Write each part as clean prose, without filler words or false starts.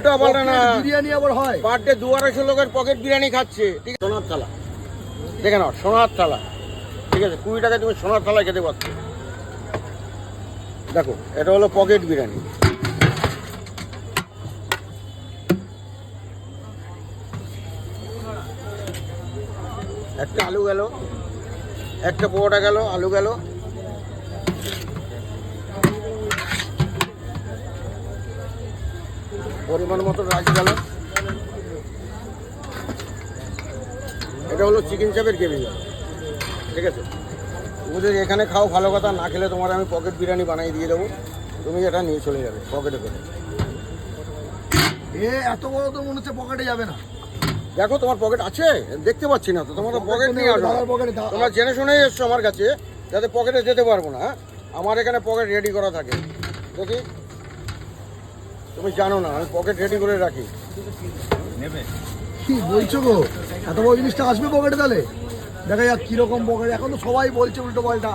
উল্টা পাল্টা না, বিরিয়ানি আবার হয়। পার ডে 200-250 লোকের পকেট বিরিয়ানি খাচ্ছে। ঠিক আছে, সোনার থালা দেখে নাও, সোনার থালা। ঠিক আছে, 20 টাকায় তুমি সোনার থালায় খেতে পারছো। দেখো, এটা হলো পকেট বিরিয়ানি। একটা আলু গেল, একটা পরোটা গেল, আলু গেল, পরিমাণ মতো রাইস গেল। এটা হলো চিকেন চাপের গ্রেভি। ঠিক আছে, তুমি যদি এখানে খাও ভালো কথা, না খেলে তোমার আমি পকেট বিরিয়ানি বানিয়ে দিয়ে দেবো, তুমি এটা নিয়ে চলে যাবে পকেটে করে। এত বড় তো মনে হচ্ছে পকেটে যাবে না। দেখো তোমার পকেট আছে, দেখতে পাচ্ছি না তো, তোমার পকেট নিয়ে আসো। তোমরা জেনে শুনেই এসছো আমার কাছে, যাতে পকেটে যেতে পারবো না। আমার এখানে পকেট রেডি করা থাকে। দেখি, তুমি জানো না আমি পকেট রেডি করে রাখি। কি বলছো গো, এত বড় জিনিসটা আসবে পকেটে? তাহলে দেখা যাক কিরকম পকেট। এখন তো সবাই বলছে উল্টো পাল্টা।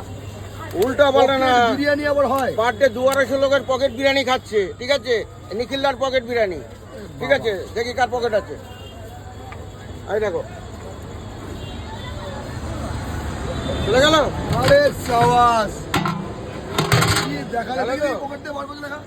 উল্টা পাল্টা না, বিরিয়ানি আবার হয়। পার ডে 200-250 লোকের পকেট বিরিয়ানি খাচ্ছে। ঠিক আছে, নিখিলদার পকেট বিরিয়ানি। ঠিক আছে, দেখি কার পকেট আছে। এই দেখো, চলে গেল। আরে সাবাস, কি দেখা যাবে? পকেট দিয়ে বার করতে দেখা।